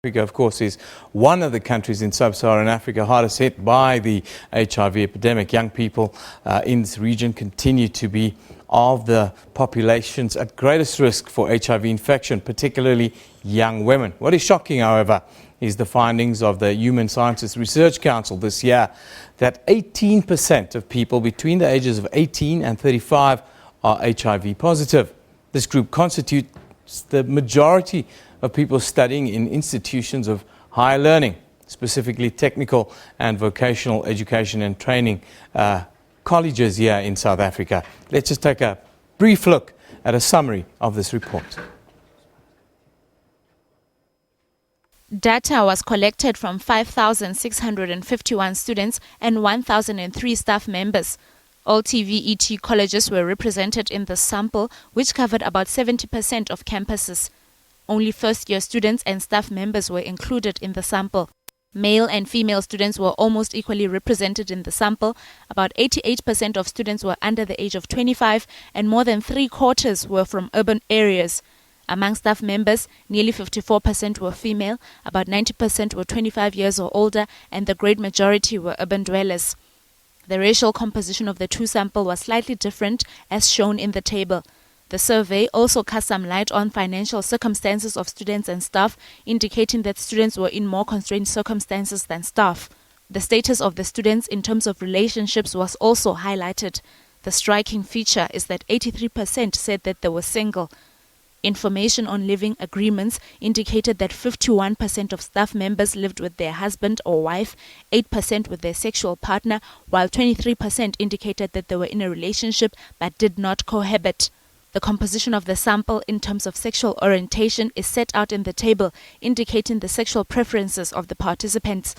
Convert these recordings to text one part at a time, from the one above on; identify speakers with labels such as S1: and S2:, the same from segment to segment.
S1: Africa, of course, is one of the countries in Sub-Saharan Africa hardest hit by the HIV epidemic. Young people in this region continue to be of the populations at greatest risk for HIV infection, particularly young women. What is shocking, however, is the findings of the Human Sciences Research Council this year that 18% of people between the ages of 18 and 35 are HIV positive. This group constitutes the majority of people studying in institutions of higher learning, specifically technical and vocational education and training colleges here in South Africa. Let's just take a brief look at a summary of this report.
S2: Data was collected from 5,651 students and 1,003 staff members. All TVET colleges were represented in the sample, which covered about 70% of campuses. Only first-year students and staff members were included in the sample. Male and female students were almost equally represented in the sample. About 88% of students were under the age of 25 and more than three-quarters were from urban areas. Among staff members, nearly 54% were female, about 90% were 25 years or older, and the great majority were urban dwellers. The racial composition of the two samples was slightly different, as shown in the table. The survey also cast some light on financial circumstances of students and staff, indicating that students were in more constrained circumstances than staff. The status of the students in terms of relationships was also highlighted. The striking feature is that 83% said that they were single. Information on living agreements indicated that 51% of staff members lived with their husband or wife, 8% with their sexual partner, while 23% indicated that they were in a relationship but did not cohabit. The composition of the sample in terms of sexual orientation is set out in the table, indicating the sexual preferences of the participants.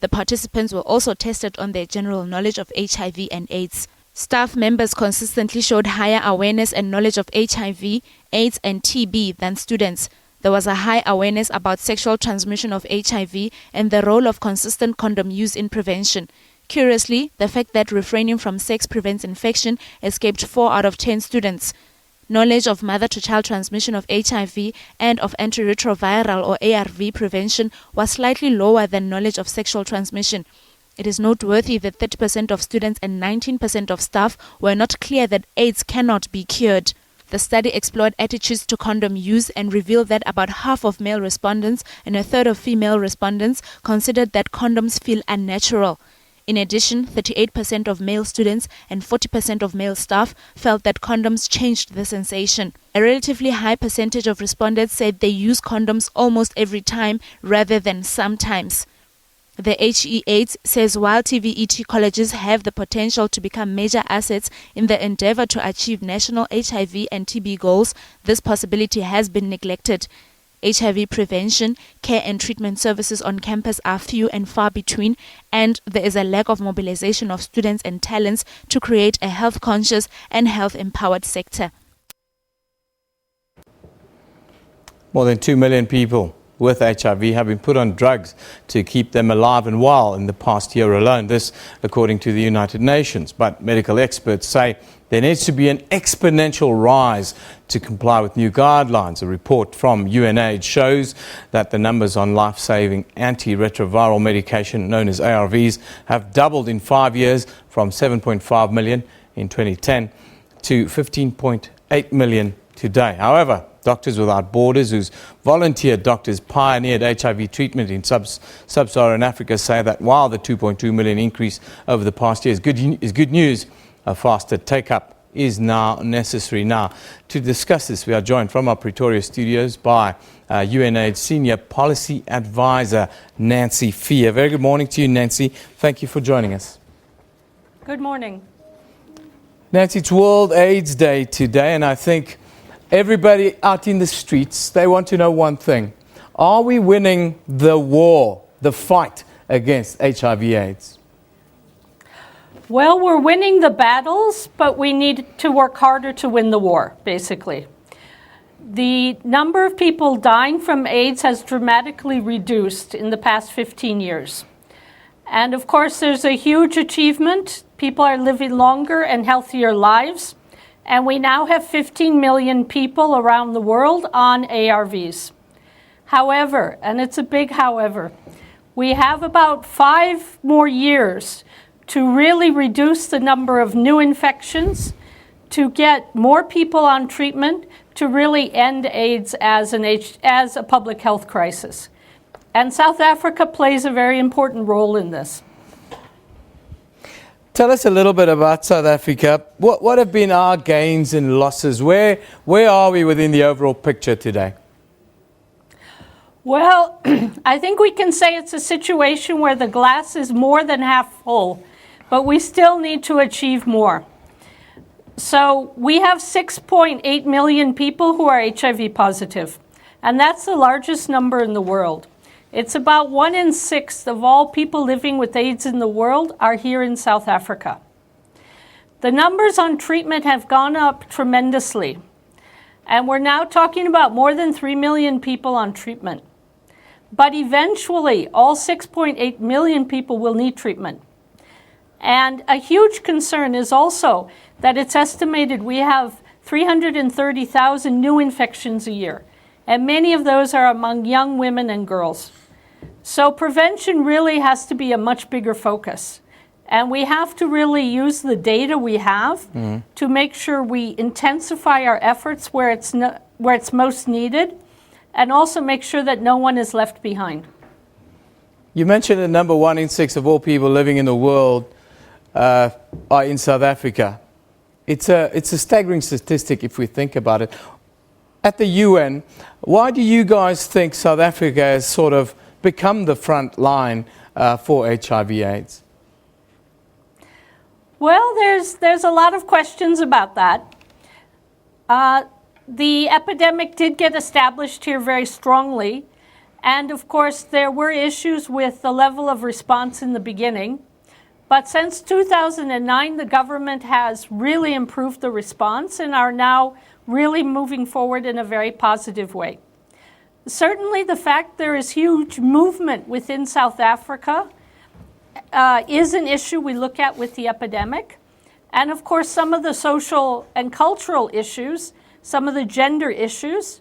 S2: The participants were also tested on their general knowledge of HIV and AIDS. Staff members consistently showed higher awareness and knowledge of HIV, AIDS and TB than students. There was a high awareness about sexual transmission of HIV and the role of consistent condom use in prevention. Curiously, the fact that refraining from sex prevents infection escaped 4 out of 10 students. Knowledge of mother-to-child transmission of HIV and of antiretroviral or ARV prevention was slightly lower than knowledge of sexual transmission. It is noteworthy that 30% of students and 19% of staff were not clear that AIDS cannot be cured. The study explored attitudes to condom use and revealed that about half of male respondents and a third of female respondents considered that condoms feel unnatural. In addition, 38% of male students and 40% of male staff felt that condoms changed the sensation. A relatively high percentage of respondents said they use condoms almost every time rather than sometimes. The UNAIDS says while TVET colleges have the potential to become major assets in the endeavor to achieve national HIV and TB goals, this possibility has been neglected. HIV prevention, care and treatment services on campus are few and far between, and there is a lack of mobilization of students and talents to create a health-conscious and health-empowered sector.
S1: More than 2 million people with HIV have been put on drugs to keep them alive and well in the past year alone. This, according to the United Nations. But medical experts say there needs to be an exponential rise to comply with new guidelines. A report from UNAIDS shows that the numbers on life-saving antiretroviral medication known as ARVs have doubled in 5 years, from 7.5 million in 2010 to 15.8 million today. However, Doctors Without Borders, whose volunteer doctors pioneered HIV treatment in Sub-Saharan Africa, say that while the 2.2 million increase over the past year is good news, a faster take-up is now necessary. Now, to discuss this, we are joined from our Pretoria studios by UNAIDS Senior Policy Advisor, Nancy Fee. A very good morning to you, Nancy. Thank you for joining us.
S3: Good morning.
S1: Nancy, it's World AIDS Day today, and I think everybody out in the streets, they want to know one thing. Are we winning the war, the fight against HIV/AIDS?
S3: Well, we're winning the battles, but we need to work harder to win the war, basically. The number of people dying from AIDS has dramatically reduced in the past 15 years. And of course, there's a huge achievement. People are living longer and healthier lives. And we now have 15 million people around the world on ARVs. However, and it's a big however, we have about 5 more years to really reduce the number of new infections, to get more people on treatment, to really end AIDS as a public health crisis. And South Africa plays a very important role in this.
S1: Tell us a little bit about South Africa. What have been our gains and losses? Where are we within the overall picture today?
S3: Well, I think we can say it's a situation where the glass is more than half full, but we still need to achieve more. So we have 6.8 million people who are HIV positive, and that's the largest number in the world. It's about 1 in 6 of all people living with AIDS in the world are here in South Africa. The numbers on treatment have gone up tremendously, and we're now talking about more than 3 million people on treatment. But eventually, all 6.8 million people will need treatment. And a huge concern is also that it's estimated we have 330,000 new infections a year, and many of those are among young women and girls. So prevention really has to be a much bigger focus. And we have to really use the data we have to make sure we intensify our efforts where it's most needed, and also make sure that no one is left behind.
S1: You mentioned the number 1 in 6 of all people living in the world are in South Africa. It's a staggering statistic if we think about it. At the UN, why do you guys think South Africa has sort of become the front line for HIV/AIDS?
S3: Well, there's a lot of questions about that. The epidemic did get established here very strongly, and of course there were issues with the level of response in the beginning. But since 2009, the government has really improved the response and are now really moving forward in a very positive way. Certainly the fact there is huge movement within South Africa is an issue we look at with the epidemic. And of course, some of the social and cultural issues, some of the gender issues,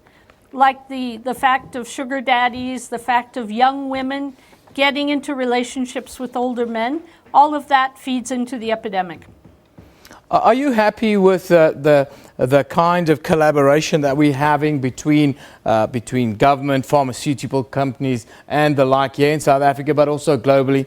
S3: like the fact of sugar daddies, the fact of young women getting into relationships with older men, all of that feeds into the epidemic.
S1: Are you happy with the kind of collaboration that we're having between government, pharmaceutical companies and the like here in South Africa, but also globally?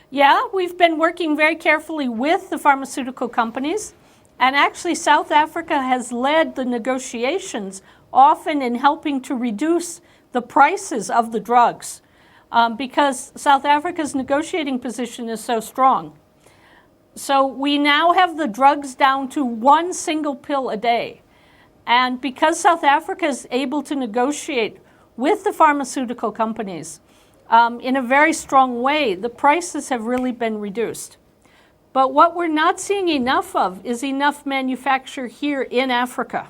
S3: Yeah, we've been working very carefully with the pharmaceutical companies, and actually South Africa has led the negotiations, often in helping to reduce the prices of the drugs, because South Africa's negotiating position is so strong. So we now have the drugs down to 1 single pill a day. And because South Africa is able to negotiate with the pharmaceutical companies in a very strong way, the prices have really been reduced. But what we're not seeing enough of is enough manufacture here in Africa.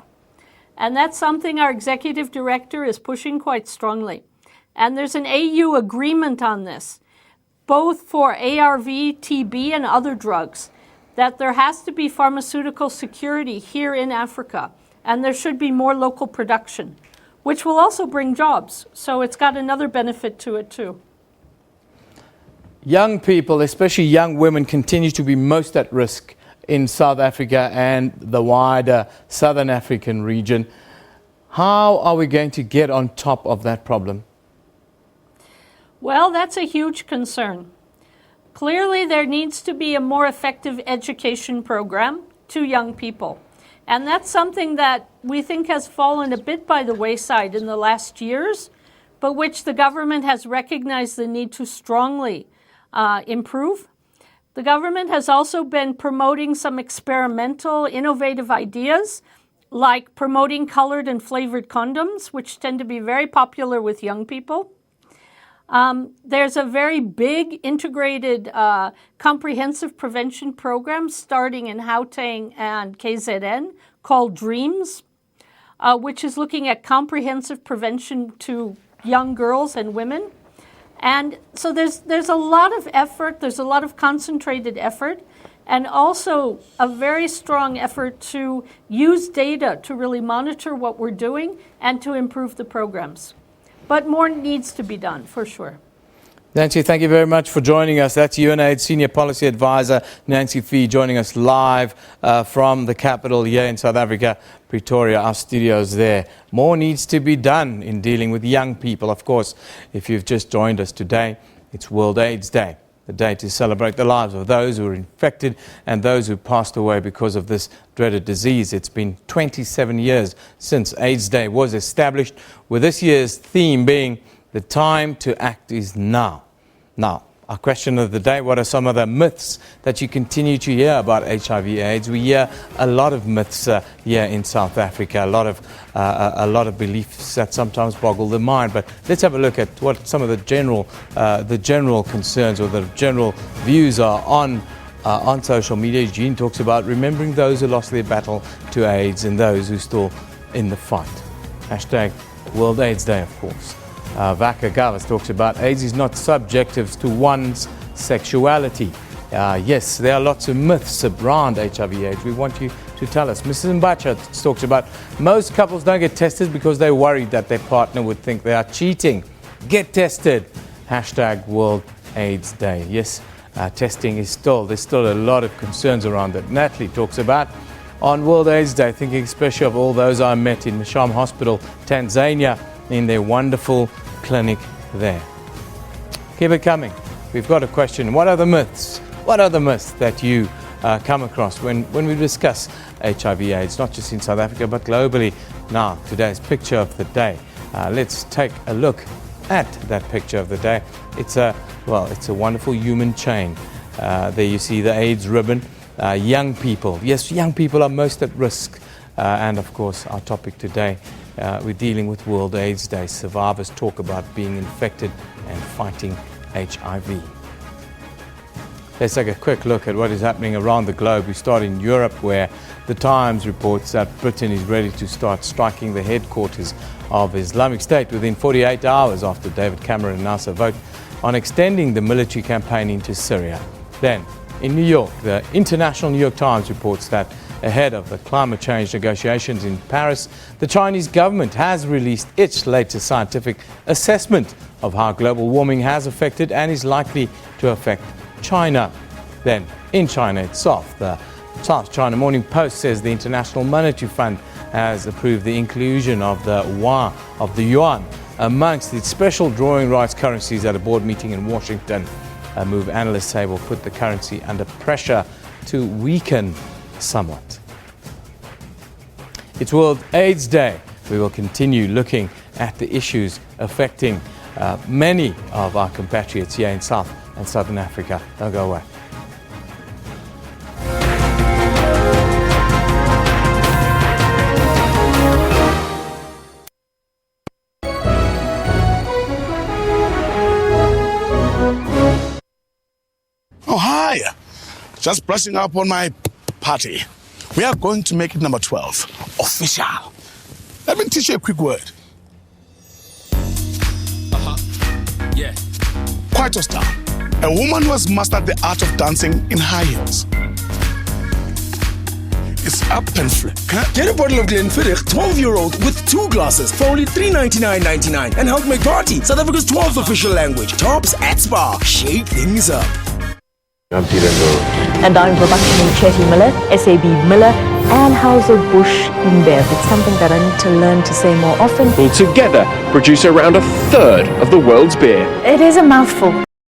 S3: And that's something our executive director is pushing quite strongly. And there's an AU agreement on this, both for ARV, TB, and other drugs, that there has to be pharmaceutical security here in Africa, and there should be more local production, which will also bring jobs. So it's got another benefit to it too.
S1: Young people, especially young women, continue to be most at risk in South Africa and the wider Southern African region. How are we going to get on top of that problem?
S3: Well, that's a huge concern. Clearly, there needs to be a more effective education program to young people. And that's something that we think has fallen a bit by the wayside in the last years, but which the government has recognized the need to strongly improve. The government has also been promoting some experimental, innovative ideas, like promoting colored and flavored condoms, which tend to be very popular with young people. There's a very big integrated comprehensive prevention program starting in Gauteng and KZN called DREAMS, which is looking at comprehensive prevention to young girls and women. And so there's a lot of effort, there's a lot of concentrated effort, and also a very strong effort to use data to really monitor what we're doing and to improve the programs. But more needs to be done, for sure.
S1: Nancy, thank you very much for joining us. That's UNAIDS Senior Policy Advisor Nancy Fee joining us live from the capital here in South Africa, Pretoria, our studios there. More needs to be done in dealing with young people. Of course, if you've just joined us today, it's World AIDS Day, the day to celebrate the lives of those who are infected and those who passed away because of this dreaded disease. It's been 27 years since AIDS Day was established, with this year's theme being the time to act is now. Now, our question of the day, what are some of the myths that you continue to hear about HIV/AIDS? We hear a lot of myths here in South Africa, a lot of beliefs that sometimes boggle the mind. But let's have a look at what some of the general concerns or the general views are on social media. Jean talks about remembering those who lost their battle to AIDS and those who are still in the fight. Hashtag World AIDS Day, of course. Vaka Gavas talks about AIDS is not subjective to one's sexuality. Yes, there are lots of myths around HIV/AIDS. We want you to tell us. Mrs. Mbacha talks about most couples don't get tested because they're worried that their partner would think they are cheating. Get tested. Hashtag World AIDS Day. Yes, testing is there's still a lot of concerns around it. Natalie talks about on World AIDS Day, thinking especially of all those I met in Masham Hospital, Tanzania, in their wonderful clinic there. Keep it coming. We've got a question. What are the myths? What are the myths that you come across when we discuss HIV/AIDS, not just in South Africa but globally? Now, today's picture of the day. Let's take a look at that picture of the day. It's a wonderful human chain. There you see the AIDS ribbon. Young people. Yes, young people are most at risk. And of course, our topic today, we're dealing with World AIDS Day. Survivors talk about being infected and fighting HIV. Let's take a quick look at what is happening around the globe. We start in Europe, where the Times reports that Britain is ready to start striking the headquarters of Islamic State within 48 hours after David Cameron announced a vote on extending the military campaign into Syria. Then, in New York, the International New York Times reports that ahead of the climate change negotiations in Paris, the Chinese government has released its latest scientific assessment of how global warming has affected and is likely to affect China. Then, in China itself, the South China Morning Post says the International Monetary Fund has approved the inclusion of the yuan amongst its special drawing rights currencies at a board meeting in Washington. A move analysts say will put the currency under pressure to weaken somewhat. It's World AIDS Day. We will continue looking at the issues affecting many of our compatriots here in South and Southern Africa. Don't go away.
S4: Oh, hi. Just brushing up on my party. We are going to make it number 12. Official. Let me teach you a quick word.
S5: Yeah.
S4: Quite a star. A woman who has mastered the art of dancing in high heels. It's up and flick.
S5: Get a bottle of Glenfiddich 12-year-old with 2 glasses for only $3.99.99 and help make party South Africa's 12th official language. Tops at Spa. Shake things up.
S6: And now in production in Chetty Miller, SAB Miller, and Hauser Bush InBev. It's something that I need to learn to say more often.
S7: Will together produce around a third of the world's beer.
S6: It is a mouthful.